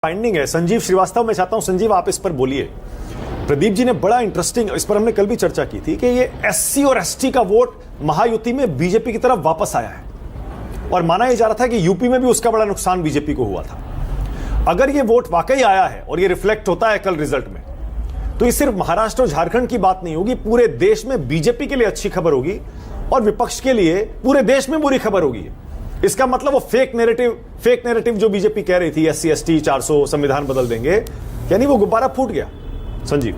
Finding है। संजीव श्रीवास्तव, मैं चाहता हूं संजीव आप इस पर बोलिए। प्रदीप जी ने बड़ा इंटरेस्टिंग, इस पर हमने कल भी चर्चा की थी कि ये एससी और एसटी का वोट महायुति में बीजेपी की तरफ वापस आया है और माना यह जा रहा था कि यूपी में भी उसका बड़ा नुकसान बीजेपी को हुआ था। अगर ये वोट वाकई आया है और ये रिफ्लेक्ट होता है कल रिजल्ट में, तो ये सिर्फ महाराष्ट्र और झारखंड की बात नहीं होगी, पूरे देश में बीजेपी के लिए अच्छी खबर होगी और विपक्ष के लिए पूरे देश में बुरी खबर होगी। इसका मतलब वो फेक नैरेटिव जो बीजेपी कह रही थी एससी एसटी 400 संविधान बदल देंगे, यानी वो गुब्बारा फूट गया। संजीव,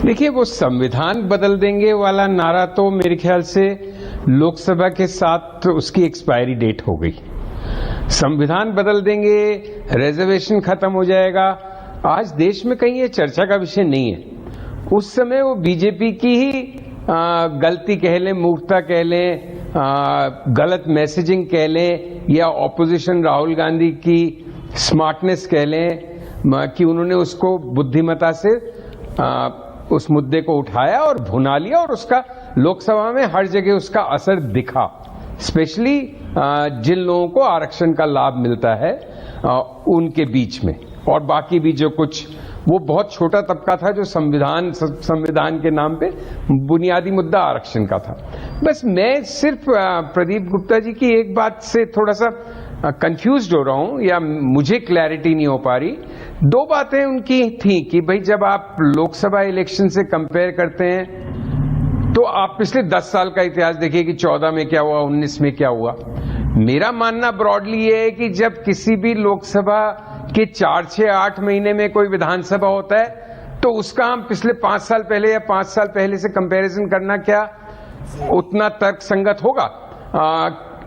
देखिए, वो संविधान बदल देंगे वाला नारा तो मेरे ख्याल से लोकसभा के साथ उसकी एक्सपायरी डेट हो गई। संविधान बदल देंगे, रिजर्वेशन खत्म हो जाएगा, आज देश में कहीं ये चर्चा का विषय नहीं है। उस समय वो बीजेपी की ही गलती कह लें, मूर्खता कह लें, गलत मैसेजिंग कह लें, या ऑपोजिशन राहुल गांधी की स्मार्टनेस कह लें कि उन्होंने उसको बुद्धिमता से उस मुद्दे को उठाया और भुना लिया और उसका लोकसभा में हर जगह उसका असर दिखा। स्पेशली जिन लोगों को आरक्षण का लाभ मिलता है उनके बीच में, और बाकी भी जो कुछ, वो बहुत छोटा तबका था जो संविधान के नाम पे बुनियादी मुद्दा आरक्षण का था। बस मैं सिर्फ प्रदीप गुप्ता जी की एक बात से थोड़ा सा कंफ्यूज्ड हो रहा हूं, या मुझे क्लैरिटी नहीं हो पा रही। दो बातें उनकी थी कि भाई जब आप लोकसभा इलेक्शन से कंपेयर करते हैं तो आप पिछले 10 साल का इतिहास देखिए कि 14 में क्या हुआ, 19 में क्या हुआ। मेरा मानना ब्रॉडली ये है कि जब किसी भी लोकसभा के 4, 6, 8 महीने में कोई विधानसभा होता है तो उसका हम पिछले 5 साल पहले या 5 साल पहले से कंपैरिजन करना क्या उतना तर्कसंगत होगा?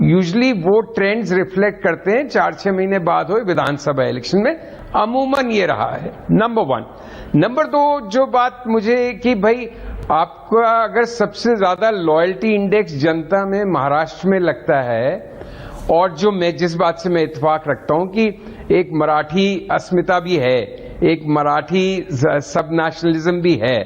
यूजुअली वो ट्रेंड्स रिफ्लेक्ट करते हैं 4-6 महीने बाद हुए विधानसभा इलेक्शन में, अमूमन ये रहा है। नंबर 1। नंबर 2, जो बात मुझे कि भाई आपका अगर सबसे ज्यादा लॉयल्टी इंडेक्स जनता में महाराष्ट्र में लगता है, और जो मैं जिस बात से मैं इत्तेफाक रखता हूं कि एक मराठी अस्मिता भी है, एक मराठी सब नेशनलिज्म भी है,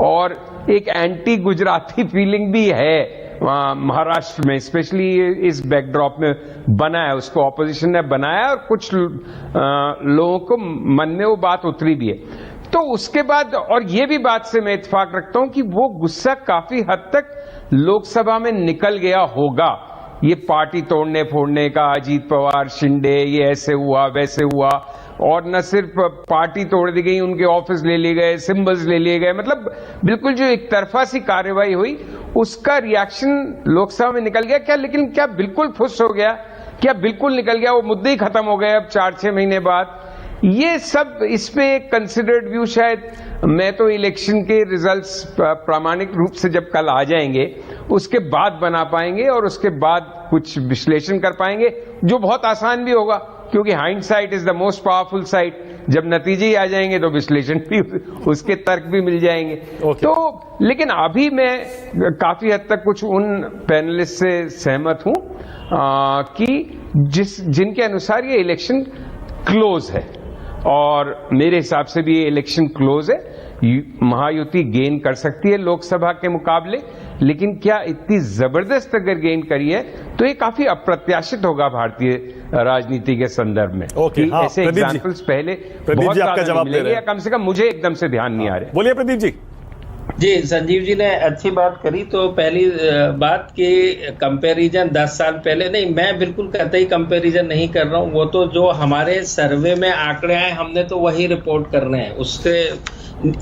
और एक एंटी गुजराती फीलिंग भी है महाराष्ट्र में, स्पेशली इस बैकड्रॉप में बना है, उसको ऑपोजिशन ने बनाया और कुछ लोगों को मन में वो बात उतरी भी है। तो उसके बाद, और ये भी बात से मैं इत्तेफाक रखता हूं कि वो गुस्सा काफी हद तक लोकसभा में निकल गया होगा। ये पार्टी तोड़ने फोड़ने का, अजीत पवार, शिंदे, ये ऐसे हुआ वैसे हुआ, और न सिर्फ पार्टी तोड़ दी गई, उनके ऑफिस ले लिए गए, सिंबल्स ले लिए गए, मतलब बिल्कुल जो एक तरफा सी कार्रवाई हुई उसका रिएक्शन लोकसभा में निकल गया। क्या लेकिन क्या बिल्कुल फुस हो गया? क्या बिल्कुल निकल गया? वो मुद्दे ही खत्म हो गए अब 4-6 महीने बाद? ये सब इस पे एक कंसिडर्ड व्यू शायद, मैं तो इलेक्शन के रिजल्ट्स प्रामाणिक रूप से जब कल आ जाएंगे उसके बाद बना पाएंगे और उसके बाद कुछ विश्लेषण कर पाएंगे, जो बहुत आसान भी होगा, क्योंकि hindsight is the most powerful site. जब नतीजे ही आ जाएंगे तो विश्लेषण भी, उसके तर्क भी मिल जाएंगे। तो लेकिन अभी मैं काफी हद तक कुछ उन पैनलिस्ट से सहमत हूं कि जिनके अनुसार ये इलेक्शन क्लोज है, और मेरे हिसाब से भी ये इलेक्शन क्लोज है। महायुति गेन कर सकती है लोकसभा के मुकाबले, लेकिन क्या इतनी जबरदस्त अगर गेन करी है तो ये काफी अप्रत्याशित होगा भारतीय राजनीति के संदर्भ में। हाँ, ऐसे एग्जाम्पल्स पहले बहुत ज्यादा मिलेंगे, या कम से कम मुझे एकदम से ध्यान नहीं आ रहे। बोलिए प्रदीप जी। जी, संजीव जी ने अच्छी बात करी। तो पहली बात कि कंपैरिजन 10 साल पहले नहीं, मैं बिल्कुल कतई कंपैरिजन नहीं कर रहा हूँ। वो तो जो हमारे सर्वे में आंकड़े आए हमने तो वही रिपोर्ट करने हैं। उससे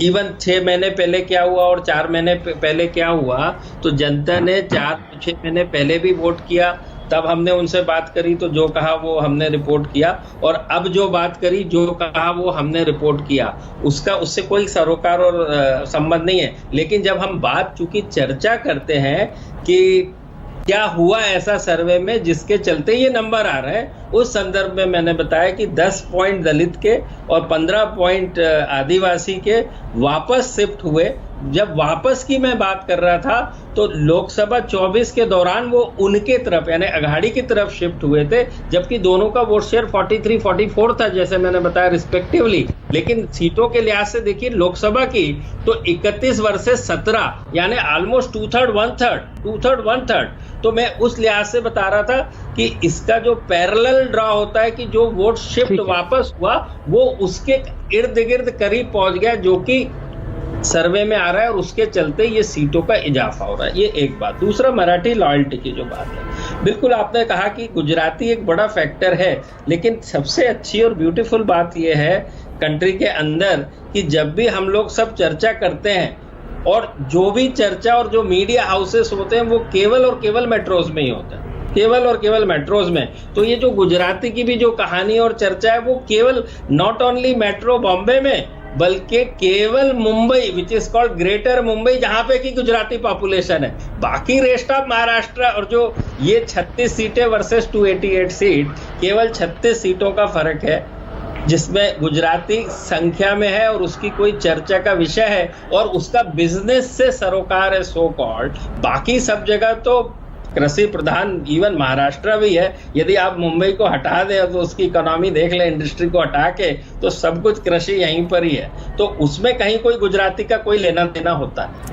इवन 6 महीने पहले क्या हुआ और 4 महीने पहले क्या हुआ, तो जनता ने 4-6 महीने पहले भी वोट किया, तब हमने उनसे बात करी तो जो कहा वो हमने रिपोर्ट किया, और अब जो बात करी जो कहा वो हमने रिपोर्ट किया। उससे कोई सरोकार और संबंध नहीं है। लेकिन जब हम बात चूंकि चर्चा करते हैं कि क्या हुआ ऐसा सर्वे में जिसके चलते ये नंबर आ रहे हैं, उस संदर्भ में मैंने बताया कि 10 पॉइंट दलित के और 15 पॉइंट आदिवासी के वापस शिफ्ट हुए। जब वापस की मैं बात कर रहा था तो लोकसभा 24 के दौरान वो उनके तरफ यानी अघाड़ी की तरफ शिफ्ट हुए थे, जबकि दोनों का वोट शेयर 43-44 था, जैसे मैंने बताया रिस्पेक्टिवली। लेकिन सीटों के लिहाज से देखिए लोकसभा की तो 31 वर्सेस 17 यानी ऑलमोस्ट 2/3 1/3 तो मैं उस लिहाज से बता रहा था कि इसका जो पैरेलल ड्रॉ होता है कि जो वोट शिफ्ट वापस हुआ वो उसके इर्द गिर्द करीब पहुंच गया, जो कि सर्वे में आ रहा है, और उसके चलते ये सीटों का इजाफा हो रहा है। ये एक बात। दूसरा, मराठी लॉयल्टी की जो बात है, बिल्कुल आपने कहा कि गुजराती एक बड़ा फैक्टर है, लेकिन सबसे अच्छी और ब्यूटीफुल बात यह है कंट्री के अंदर कि जब भी हम लोग सब चर्चा करते हैं, और जो भी चर्चा और जो मीडिया हाउसेस होते हैं वो केवल और केवल मेट्रोज में ही होता है, केवल और केवल मेट्रोज में। तो ये जो गुजराती की भी जो कहानी और चर्चा है वो केवल नॉट ओनली मेट्रो बॉम्बे में, बल्कि केवल Mumbai which is called greater Mumbai, जहां पे की गुजराती पॉपुलेशन है। बाकी रेस्ट ऑफ महाराष्ट्र और जो ये 36 सीटें वर्सेस 288 सीट, केवल 36 सीटों का फर्क है जिसमें गुजराती संख्या में है और उसकी कोई चर्चा का विषय है और उसका बिजनेस से सरोकार है सो कॉल्ड। बाकी सब जगह तो कृषि प्रधान, इवन महाराष्ट्र भी है। यदि आप मुंबई को हटा दें तो उसकी इकोनॉमी देख लें, इंडस्ट्री को हटा के, तो सब कुछ कृषि यहीं पर ही है। तो उसमें कहीं कोई गुजराती का कोई लेना देना होता है।